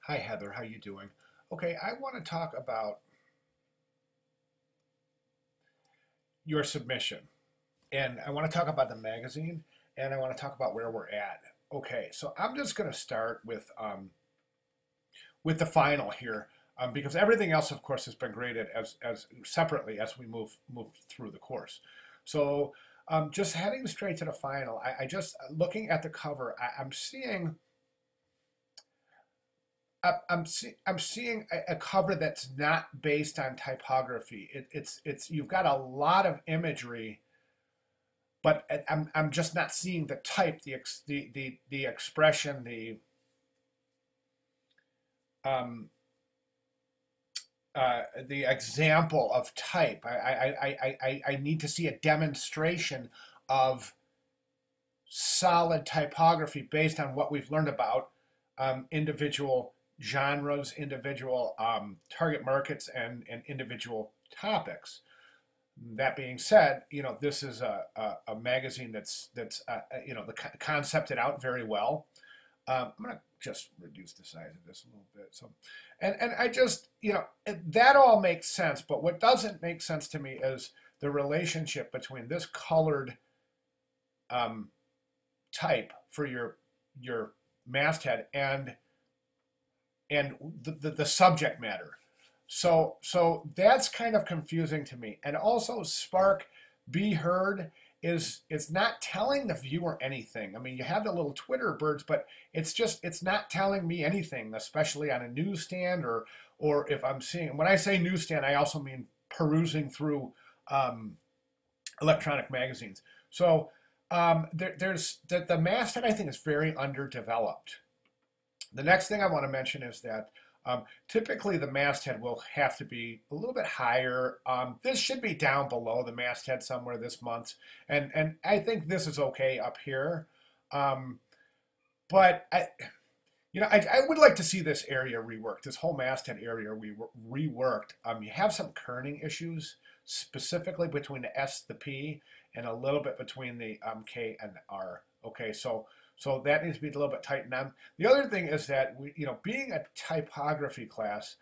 Hi Heather, how you doing? Okay, I want to talk about your submission, and I want to talk about the magazine, and I want to talk about where we're at. Okay, so I'm just going to start with the final here, because everything else, of course, has been graded as separately as we move through the course. So just heading straight to the final, I just looking at the cover, I'm seeing I'm seeing a cover that's not based on typography. It's you've got a lot of imagery, but I'm just not seeing the type, the expression, um, the example of type. I need to see a demonstration of solid typography based on what we've learned about individual genres, individual target markets, and individual topics. That being said, this is a magazine that's concepted out very well. I'm going to just reduce the size of this a little bit. So, and I just that all makes sense. But what doesn't make sense to me is the relationship between this colored um, type for your masthead and the subject matter. So that's kind of confusing to me. And also Spark Be Heard is it's not telling the viewer anything. I mean, you have the little Twitter birds, but it's not telling me anything, especially on a newsstand or if I'm seeing when I say newsstand, I also mean perusing through um, electronic magazines. So there's the masthead I think is very underdeveloped. The next thing I want to mention is that typically the masthead will have to be a little bit higher. This should be down below the masthead somewhere this month, and I think this is okay up here. Um, but I would like to see this area reworked, this whole masthead area reworked. You have some kerning issues, specifically between the S, the P, and a little bit between the K and the R. Okay, so that needs to be a little bit tightened down. The other thing is that being a typography class,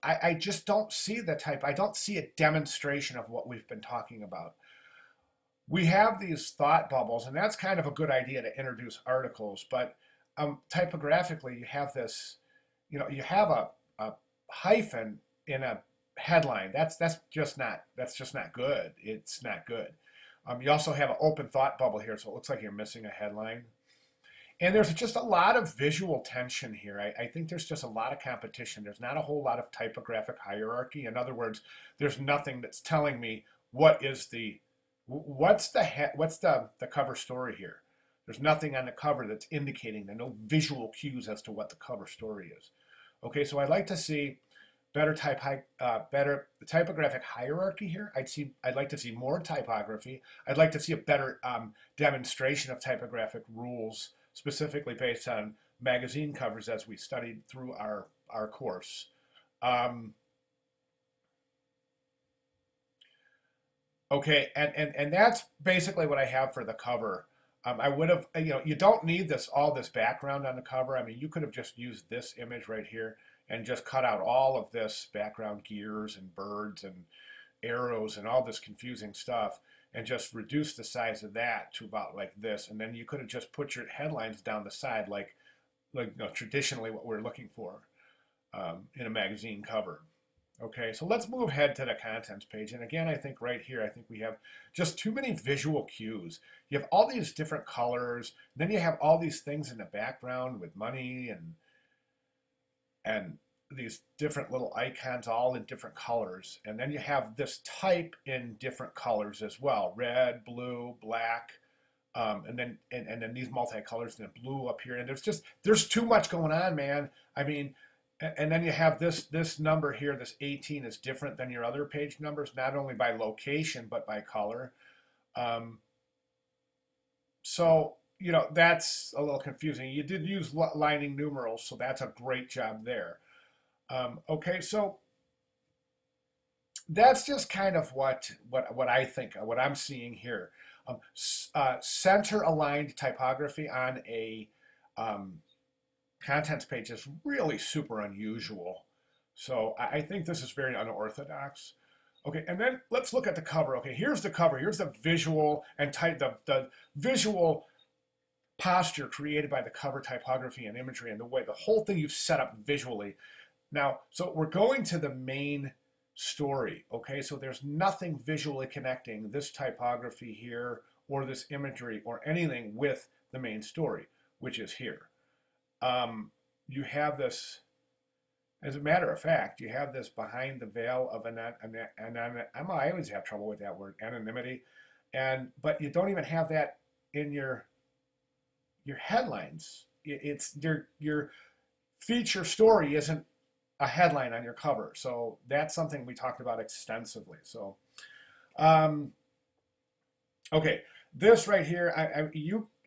I just don't see the type. I don't see a demonstration of what we've been talking about. We have these thought bubbles, and that's kind of a good idea to introduce articles. But typographically, you have this, you have a hyphen in a headline. That's just not good. It's not good. You also have an open thought bubble here, so it looks like you're missing a headline. And there's just a lot of visual tension here. I think there's just a lot of competition. There's not a whole lot of typographic hierarchy. In other words, there's nothing that's telling me what's the cover story here. There's nothing on the cover that's indicating. There are no visual cues as to what the cover story is. Okay, so I'd like to see better typographic hierarchy here. I'd like to see more typography. I'd like to see a better demonstration of typographic rules, specifically based on magazine covers as we studied through our course. Um, okay, and that's basically what I have for the cover. I would have, you don't need all this background on the cover. I mean, you could have just used this image right here and just cut out all of this background gears and birds and arrows and all this confusing stuff and just reduce the size of that to about like this. And then you could have just put your headlines down the side like traditionally what we're looking for in a magazine cover. Okay, so let's move ahead to the contents page. And again, I think right here, I think we have just too many visual cues. You have all these different colors, then you have all these things in the background with money and these different little icons all in different colors. And then you have this type in different colors as well, red, blue, black, and then these multicolors and blue up here. And there's too much going on, man. I mean, and then you have this number here, this 18 is different than your other page numbers, not only by location, but by color. Um, so, that's a little confusing. You did use lining numerals, so that's a great job there. Okay, so that's just kind of what I think, what I'm seeing here. Center aligned typography on a um, contents page is really super unusual. So I think this is very unorthodox. Okay, and then let's look at the cover. Okay, here's the cover. Here's the visual and the visual posture created by the cover typography and imagery and the way the whole thing you've set up visually. Now, so we're going to the main story. Okay, so there's nothing visually connecting this typography here or this imagery or anything with the main story, which is here. You have this, as a matter of fact, you have this behind the veil of I always have trouble with that word, anonymity, but you don't even have that in your headlines. It's your feature story isn't a headline on your cover, so that's something we talked about extensively. So, okay, this right here,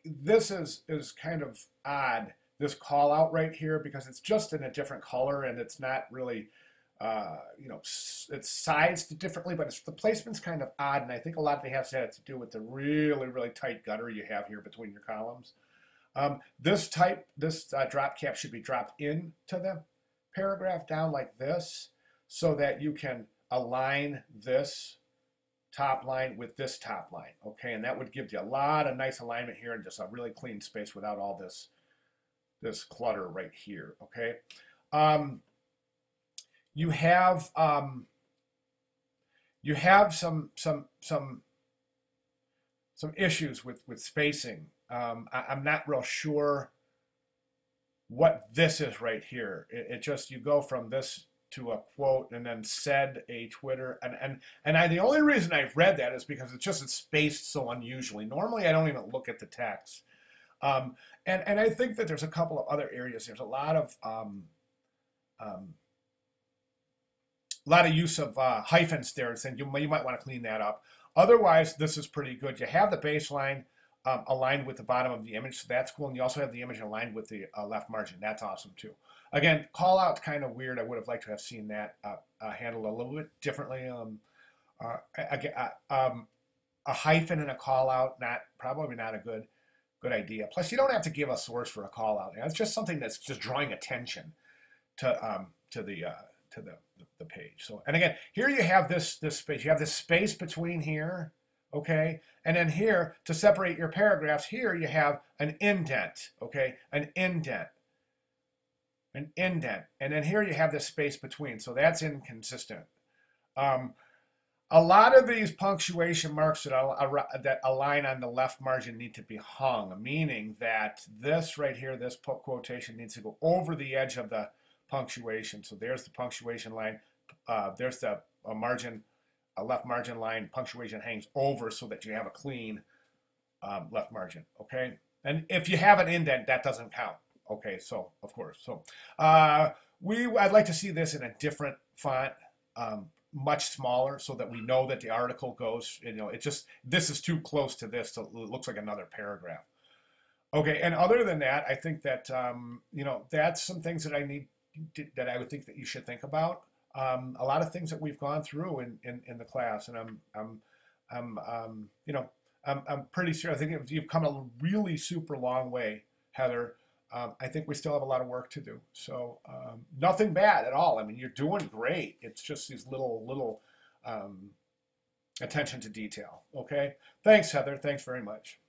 this is kind of odd. This call out right here, because it's just in a different color and it's not really, it's sized differently, but the placement's kind of odd, and I think a lot of it has to do with the really, really tight gutter you have here between your columns. This drop cap should be dropped into the paragraph down like this, so that you can align this top line with this top line, okay? And that would give you a lot of nice alignment here and just a really clean space without all this clutter right here, okay? You have some issues with spacing. I'm not real sure what this is right here. It just, you go from this to a quote and then said a Twitter, and the only reason I read that is because it's spaced so unusually. Normally I don't even look at the text. And I think that there's a couple of other areas. There's a lot of use of hyphens there, and you might want to clean that up. Otherwise, this is pretty good. You have the baseline aligned with the bottom of the image, so that's cool. And you also have the image aligned with the left margin. That's awesome too. Again, call out kind of weird. I would have liked to have seen that handled a little bit differently. A hyphen and a call out, probably not a good idea. Plus, you don't have to give a source for a call out. It's just something that's just drawing attention to the page. So, and again, here you have this space. You have this space between here, okay, and then here to separate your paragraphs. Here you have an indent, okay, an indent, and then here you have this space between. So that's inconsistent. A lot of these punctuation marks that align on the left margin need to be hung, meaning that this right here, this quotation needs to go over the edge of the punctuation. So there's the punctuation line. There's the margin, a left margin line. Punctuation hangs over so that you have a clean left margin. Okay, and if you have an indent, that doesn't count. Okay, so of course, so I'd like to see this in a different font. Much smaller, so that we know that the article goes, this is too close to this, so it looks like another paragraph. Okay, and other than that, I think that, that's some things that I would think that you should think about. A lot of things that we've gone through in the class, and I'm pretty sure, I think you've come a really super long way, Heather. I think we still have a lot of work to do. So nothing bad at all. I mean, you're doing great. It's just these little attention to detail. Okay. Thanks, Heather. Thanks very much.